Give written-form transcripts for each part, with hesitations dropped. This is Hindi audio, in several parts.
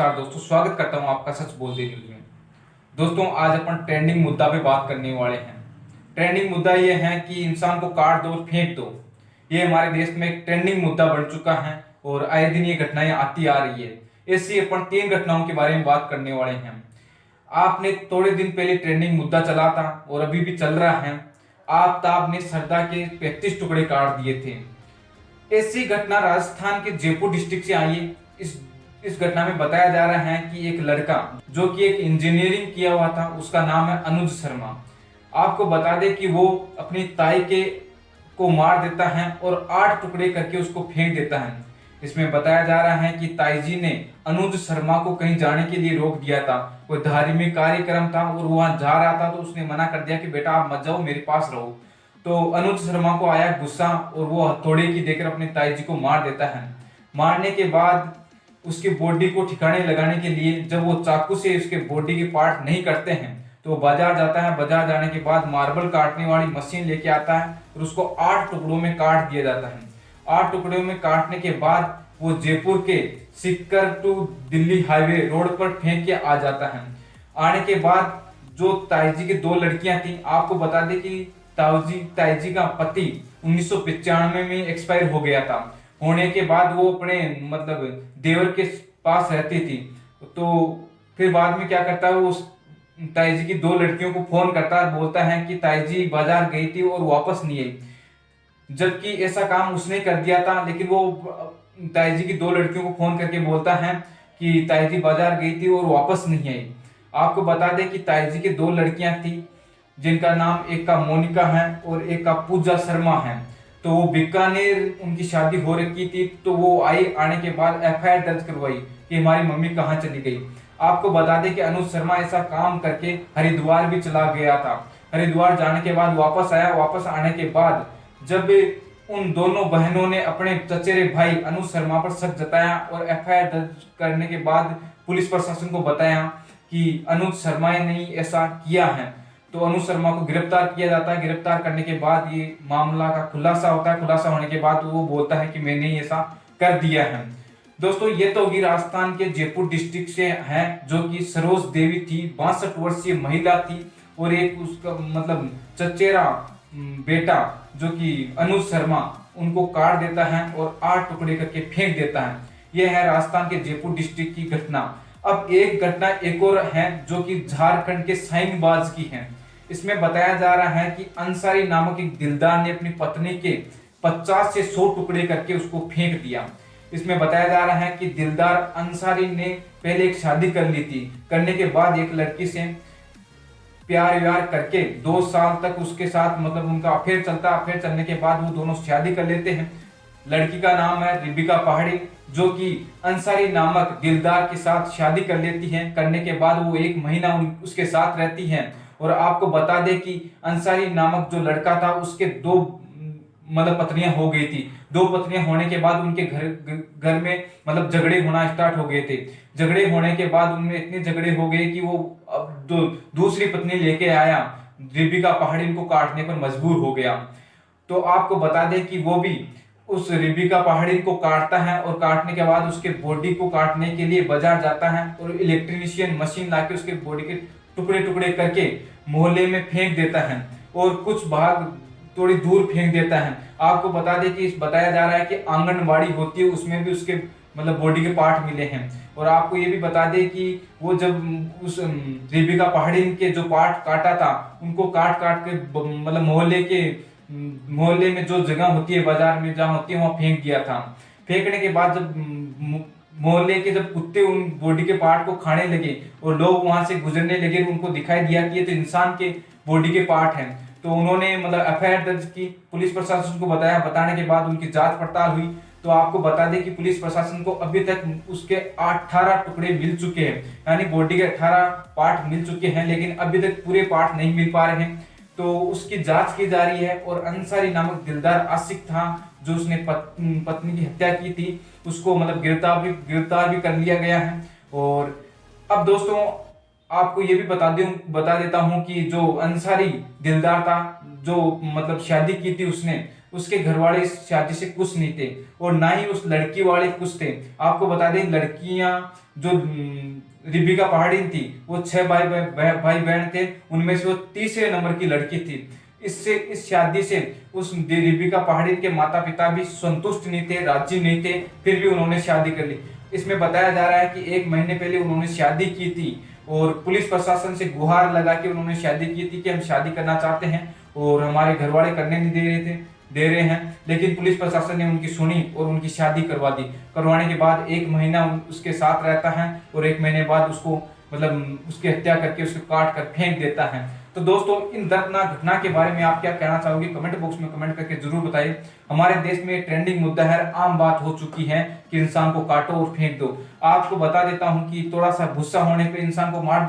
नमस्कार दोस्तों, स्वागत करता हूं आपका सच बोल दे न्यूज में। दोस्तों, आज अपन ट्रेंडिंग मुद्दा पे बात करने वाले हैं। ट्रेंडिंग मुद्दा ये है कि इंसान को काट दो और फेंक दो। ये हमारे देश में एक ट्रेंडिंग मुद्दा बन चुका है और आए दिन ये घटनाएं आती आ रही है। ऐसी अपन 3 घटनाओं के बारे में बात करने वाले हैं। आपने थोड़े दिन पहले ट्रेंडिंग मुद्दा चला था और अभी भी चल रहा है। आफ्ताब ने सरदा के 35 टुकड़े काट दिए थे। ऐसी घटना राजस्थान के जयपुर डिस्ट्रिक्ट से आई है। इस घटना में बताया जा रहा है कि एक लड़का जो कि एक इंजीनियरिंग किया हुआ था, उसका नाम है अनुज शर्मा। आपको बता दें कि वो अपनी ताई के को मार देता है और 8 टुकड़े करके उसको फेंक देता है। इसमें बताया जा रहा है कि ताई जी ने अनुज शर्मा को कहीं जाने के लिए रोक दिया था। कोई धार्मिक कार्यक्रम था और वहां जा रहा था, तो उसने मना कर दिया कि बेटा आप मत जाओ, मेरे पास रहो। तो अनुज शर्मा को आया गुस्सा और वो हथौड़े की देकर अपने ताई जी को मार देता है। मारने के बाद उसकी बॉडी को ठिकाने लगाने के लिए जब वो चाकू से उसके बॉडी के पार्ट नहीं करते हैं तो वो बाजार जाता है। बाजार जाने के बाद मार्बल काटने वाली मशीन लेके आता है और उसको 8 टुकड़ों में काट दिया जाता है। 8 टुकड़ों में काटने के बाद वो जयपुर के Sikar to Delhi highway road पर फेंक के आ जाता है। आने के बाद जो ताई जी की 2 लड़कियां थी, आपको बता दें कि ताई जी का पति 1995 में एक्सपायर हो गया था। होने के बाद वो अपने मतलब देवर के पास रहती थी। तो फिर बाद में क्या करता है, वो उस ताई जी की 2 लड़कियों को फोन करता है, बोलता है कि ताई जी बाजार गई थी और वापस नहीं आई। जबकि ऐसा काम उसने कर दिया था, लेकिन वो ताई जी की 2 लड़कियों को फोन करके बोलता है कि ताई जी बाजार गई थी और वापस नहीं आई। आपको बता दें कि ताई जी की 2 लड़कियां थी, जिनका नाम एक का मोनिका है और एक का पूजा शर्मा है। तो वो बीकानेर उनकी शादी हो रखी थी। तो वो आने के बाद एफआईआर दर्ज करवाई कि हमारी मम्मी कहाँ चली गई। आपको बता दें कि अनुज शर्मा ऐसा काम करके हरिद्वार भी चला गया था। हरिद्वार जाने के बाद वापस आया। वापस आने के बाद जब उन दोनों बहनों ने अपने चचेरे भाई अनुज शर्मा पर शक जताया और एफआईआर दर्ज करने के बाद पुलिस प्रशासन को बताया कि अनुज शर्मा ने ऐसा किया है, तो अनुज शर्मा को गिरफ्तार किया जाता है। गिरफ्तार करने के बाद ये मामला का खुलासा होता है। खुलासा होने के बाद वो बोलता है कि मैंने ऐसा कर दिया है। दोस्तों, ये तो होगी राजस्थान के जयपुर डिस्ट्रिक्ट से है, जो कि सरोज देवी थी, 62 वर्षीय महिला थी और एक उसका मतलब चचेरा बेटा जो कि अनुज शर्मा, उनको काट देता है और 8 टुकड़े करके फेंक देता है। यह है राजस्थान के जयपुर डिस्ट्रिक्ट की घटना। अब एक घटना एक और है जो कि झारखंड के साइनबाज की है। इसमें बताया जा रहा है कि अंसारी नामक एक दिलदार ने अपनी पत्नी के 50 से 100 टुकड़े करके उसको फेंक दिया। इसमें बताया जा रहा है कि दिलदार अंसारी ने पहले एक शादी कर ली थी। करने के बाद एक लड़की से प्यार व्यार करके 2 साल तक उसके साथ मतलब उनका अफेयर चलता। अफेयर चलने के बाद वो दोनों शादी कर लेते हैं। लड़की का नाम है रिबिका पहाड़ी, जो कि अंसारी नामक दिलदार के साथ शादी कर लेती हैं। करने के बाद वो 1 महीना उसके साथ रहती हैं। और आपको बता दें कि अंसारी नामक जो लड़का था, उसके 2 मतलब पत्नियां हो गई थी। 2 पत्नियां होने के बाद उनके घर में मतलब झगड़े होना स्टार्ट हो गए थे। झगड़े होने के बाद उनमें इतने झगड़े हो गए कि वो अब दूसरी पत्नी लेके आया। रिबिका पहाड़ी को काटने पर मजबूर हो गया। तो आपको बता दें कि वो भी उस रिबिका पहाड़ी को काटता है और काटने के बाद उसके बॉडी को काटने के लिए बाजार जाता है और इलेक्ट्रीशियन मशीन लाके उसके बॉडी के टुकड़े टुकड़े करके मोहल्ले में फेंक देता है और कुछ भाग थोड़ी दूर फेंक देता है। आपको बता दें कि बताया जा रहा है कि आंगनबाड़ी होती है, उसमें भी उसके मतलब बॉडी के पार्ट मिले हैं। और आपको ये भी बता दें कि वो जब उस रिबिका पहाड़ी के जो पार्ट काटा था, उनको काट काट के मतलब मोहल्ले में जो जगह होती है बाजार में जहाँ होती है वहां फेंक दिया था। फेंकने के बाद जब मोहल्ले के जब कुत्ते उन बॉडी के पार्ट को खाने लगे और लोग वहां से गुजरने लगे, उनको दिखाई दिया कि ये तो इंसान के बॉडी के पार्ट हैं। तो उन्होंने मतलब एफआईआर दर्ज की। पुलिस प्रशासन को बताया। बताने के बाद उनकी जांच पड़ताल हुई। तो आपको बता दें कि पुलिस प्रशासन को अभी तक उसके 18 टुकड़े मिल चुके हैं, यानी बॉडी के 18 पार्ट मिल चुके हैं, लेकिन अभी तक पूरे पार्ट नहीं मिल पा रहे हैं। तो उसकी जांच की जा रही है। और अंसारी नामक दिलदार आशिक था जो उसने पत्नी की हत्या की थी, उसको मतलब गिरफ्तार भी कर लिया गया है। और अब दोस्तों, आपको ये भी बता देता हूं कि जो अंसारी दिलदार था, जो मतलब शादी की थी उसने उसके घर वाले इस शादी से खुश नहीं थे और ना ही उस लड़की वाले खुश थे। आपको बता दें, लड़कियां जो रिबिका पहाड़ी थी वो 6 भाई बहन थे, उनमें से वो तीसरे नंबर की लड़की थी। इस शादी से उस रिबिका पहाड़ी के माता पिता भी संतुष्ट नहीं थे, राजी नहीं थे, फिर भी उन्होंने शादी कर ली। इसमें बताया जा रहा है कि 1 महीने पहले उन्होंने शादी की थी और पुलिस प्रशासन से गुहार लगा के उन्होंने शादी की थी कि हम शादी करना चाहते हैं और हमारे घर वाले करने नहीं दे रहे हैं, लेकिन पुलिस प्रशासन ने उनकी सुनी और उनकी शादी करवा दी। करवाने के बाद 1 महीना उसके साथ रहता है और 1 महीने बाद उसको उसकी हत्या करके उसको काट कर फेंक देता है। तो दोस्तों, इन दर्दनाक घटना के बारे में आप क्या कहना चाहोगे? कमेंट बॉक्स में कमेंट करके जरूर बताइए। हमारे देश में ट्रेंडिंग मुद्दा है, आम बात हो चुकी है कि इंसान को काटो और फेंक दो। आपको बता देता हूं कि थोड़ा सा गुस्सा होने पे इंसान को मार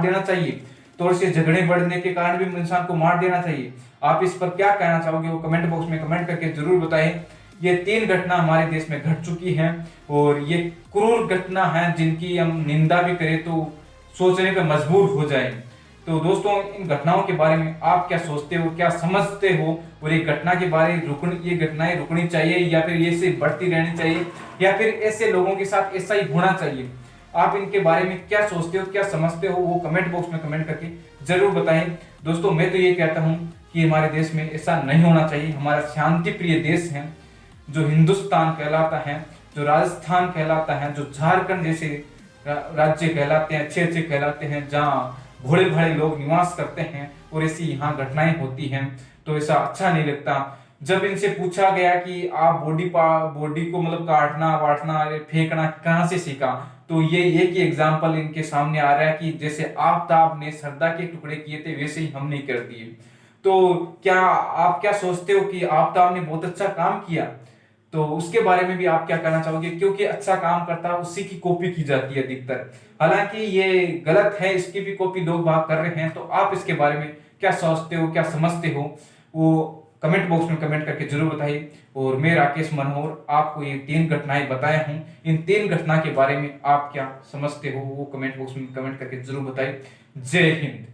देना चाहिए, थोड़े से झगड़े बढ़ने के कारण भी इंसान को मार देना चाहिए। आप इस पर क्या कहना चाहोगे वो कमेंट बॉक्स में कमेंट करके जरूर बताइए। ये 3 घटना हमारे देश में घट चुकी हैं और ये क्रूर घटना है जिनकी हम निंदा भी करें तो सोचने पर मजबूर हो जाए। तो दोस्तों, इन घटनाओं के बारे में आप क्या सोचते हो, क्या समझते हो? और ये घटना के बारे ये घटनाएं रुकनी चाहिए या फिर ये से बढ़ती रहनी चाहिए या फिर ऐसे लोगों के साथ ऐसा ही होना चाहिए? आप इनके बारे में क्या सोचते हो, क्या समझते हो, वो कमेंट बॉक्स में कमेंट करके जरूर बताएं। दोस्तों, मैं तो ये कहता हूं कि हमारे देश में ऐसा नहीं होना चाहिए। हमारा शांति प्रिय देश है, जो हिंदुस्तान कहलाता है, जो राजस्थान कहलाता है, जो झारखंड जैसे राज्य कहलाते हैं, अच्छे कहलाते हैं, जहाँ भोले भाले लोग निवास करते हैं और ऐसी यहाँ घटनाएं होती हैं, तो ऐसा अच्छा नहीं लगता। जब इनसे पूछा गया कि आप बॉडी को काटना वाटना फेंकना कहाँ से सीखा, तो ये एक ही एग्जाम्पल इनके सामने आ रहा है कि जैसे आफताब ने सरदा के टुकड़े किए थे वैसे ही हमने कर दिए। तो क्या आप क्या सोचते हो कि आफताब ने बहुत अच्छा काम किया? तो उसके बारे में भी आप क्या कहना चाहोगे? क्योंकि अच्छा काम करता है उसी की कॉपी की जाती है अधिकतर। हालांकि ये गलत है, इसकी भी कॉपी लोग बात कर रहे हैं। तो आप इसके बारे में क्या सोचते हो, क्या समझते हो, वो कमेंट बॉक्स में कमेंट करके जरूर बताइए। और मैं राकेश मनोहर आपको ये 3 घटनाएं बताया हूं, इन 3 घटना के बारे में आप क्या समझते हो वो कमेंट बॉक्स में कमेंट करके जरूर बताइए। जय हिंद।